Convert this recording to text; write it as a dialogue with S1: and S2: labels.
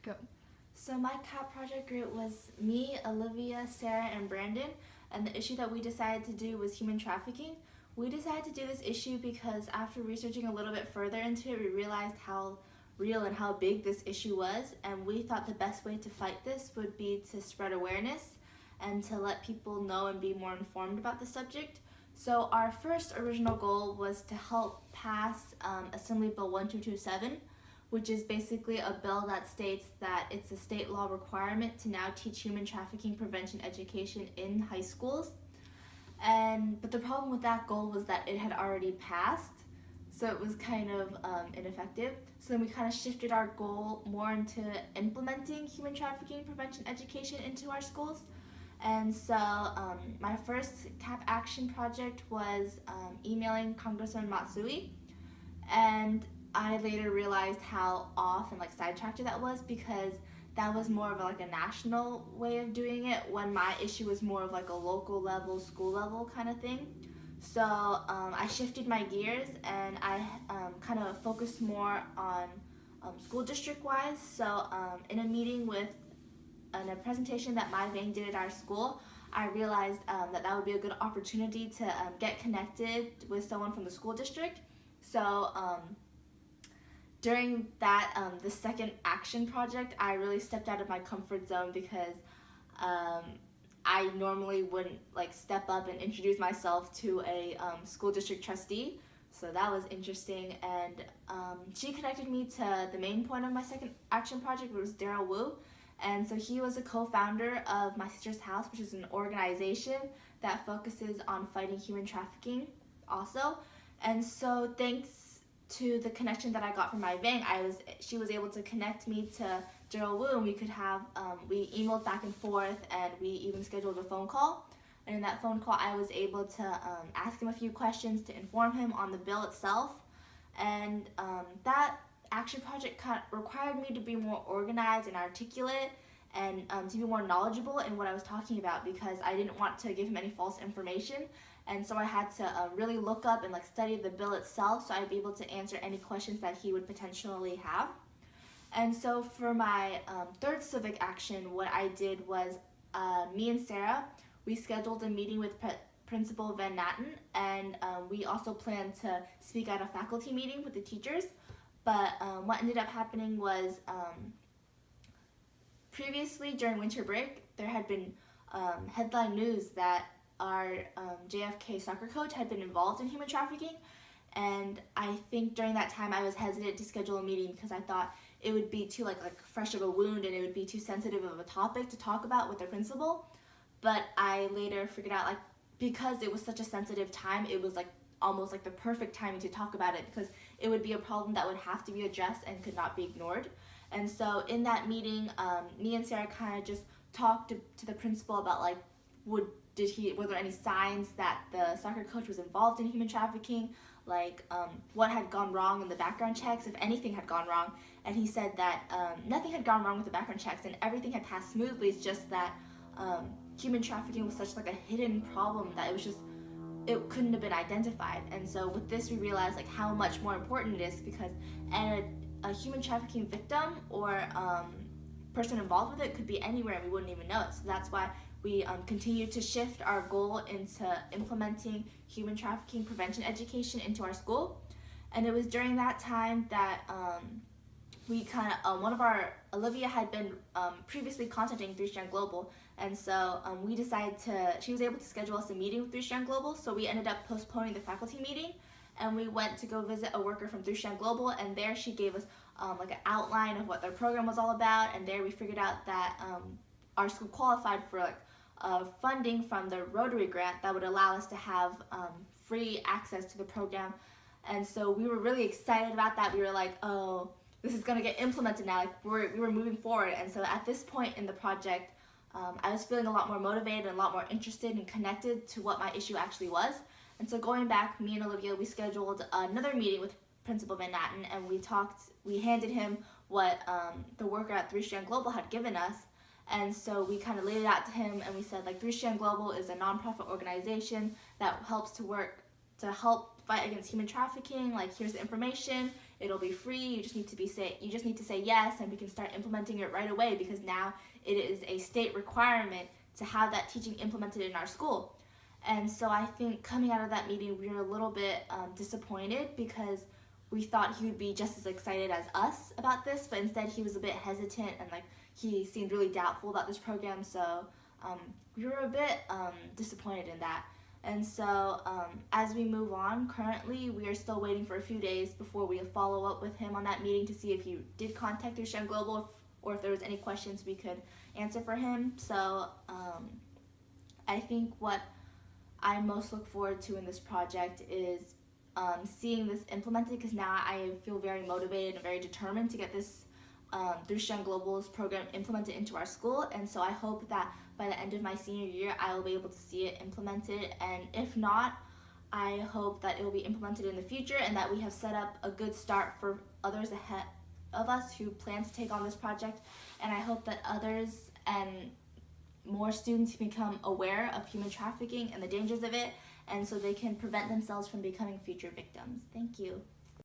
S1: Go.
S2: So my CAP project group was me, Olivia, Sarah, and Brandon, and the issue that we decided to do was human trafficking. We decided to do this issue because after researching a little bit further into it, we realized how real and how big this issue was, and we thought the best way to fight this would be to spread awareness and to let people know and be more informed about the subject. So our first original goal was to help pass Assembly Bill 1227, which is basically a bill that states that it's a state law requirement to now teach human trafficking prevention education in high schools. But the problem with that goal was that it had already passed, so it was kind of ineffective. So then we kind of shifted our goal more into implementing human trafficking prevention education into our schools. And so my first CAP action project was emailing Congressman Matsui, and I later realized how off and sidetracked that was, because that was more of a national way of doing it, when my issue was more of a local level, school level kind of thing. So I shifted my gears and I kind of focused more on school district wise. So in a meeting in a presentation that my Vang did at our school, I realized that would be a good opportunity to get connected with someone from the school district. So during that, the second action project, I really stepped out of my comfort zone, because I normally wouldn't step up and introduce myself to a school district trustee. So that was interesting, and she connected me to the main point of my second action project, which was Daryl Wu. And so he was a co-founder of My Sister's House, which is an organization that focuses on fighting human trafficking also. And so thanks to the connection that I got from my Vang, she was able to connect me to Daryl Wu, and we could have, we emailed back and forth, and we even scheduled a phone call. And in that phone call, I was able to ask him a few questions to inform him on the bill itself. And that action project required me to be more organized and articulate, and to be more knowledgeable in what I was talking about, because I didn't want to give him any false information. And so I had to really look up and study the bill itself, so I'd be able to answer any questions that he would potentially have. And so for my third civic action, what I did was me and Sarah, we scheduled a meeting with Principal Van Natten, and we also planned to speak at a faculty meeting with the teachers. But what ended up happening was previously during winter break, there had been headline news that our JFK soccer coach had been involved in human trafficking. And I think during that time I was hesitant to schedule a meeting, because I thought it would be too fresh of a wound, and it would be too sensitive of a topic to talk about with the principal. But I later figured out because it was such a sensitive time, it was almost the perfect timing to talk about it, because it would be a problem that would have to be addressed and could not be ignored. And so in that meeting, me and Sarah kind of just talked to the principal about were there any signs that the soccer coach was involved in human trafficking, what had gone wrong in the background checks, if anything had gone wrong. And he said that nothing had gone wrong with the background checks and everything had passed smoothly. It's just that human trafficking was such a hidden problem that it couldn't have been identified. And so with this, we realized how much more important it is, because a human trafficking victim or person involved with it could be anywhere and we wouldn't even know it. So that's why we continue to shift our goal into implementing human trafficking prevention education into our school. And it was during that time that we Olivia had been previously contacting 3 Strand Global, and so she was able to schedule us a meeting with 3 Strand Global, so we ended up postponing the faculty meeting, and we went to go visit a worker from 3 Strand Global, and there she gave us an outline of what their program was all about, and there we figured out that our school qualified for funding from the Rotary grant that would allow us to have free access to the program. And so we were really excited about that. We were oh, this is going to get implemented now. We were moving forward. And so at this point in the project, I was feeling a lot more motivated and a lot more interested and connected to what my issue actually was. And so going back, me and Olivia, we scheduled another meeting with Principal Van Natten, and we handed him what the worker at 3 Strand Global had given us. And so we kind of laid it out to him, and we said 3 Strand Global is a nonprofit organization that helps to help fight against human trafficking. Here's the information. it'll be free. You just need to say yes, and we can start implementing it right away, because now it is a state requirement to have that teaching implemented in our school. And so I think coming out of that meeting, we were a little bit disappointed, because we thought he would be just as excited as us about this, but instead he was a bit hesitant, and like he seemed really doubtful about this program. So we were a bit disappointed in that. And so as we move on, currently we are still waiting for a few days before we follow up with him on that meeting to see if he did contact Duchenne Global, or if there was any questions we could answer for him. So I think what I most look forward to in this project is seeing this implemented, because now I feel very motivated and very determined to get this Duchenne Global's program implemented into our school. And so I hope that by the end of my senior year, I will be able to see it implemented. And if not, I hope that it will be implemented in the future, and that we have set up a good start for others ahead of us who plan to take on this project. And I hope that others and more students become aware of human trafficking and the dangers of it, and so they can prevent themselves from becoming future victims. Thank you.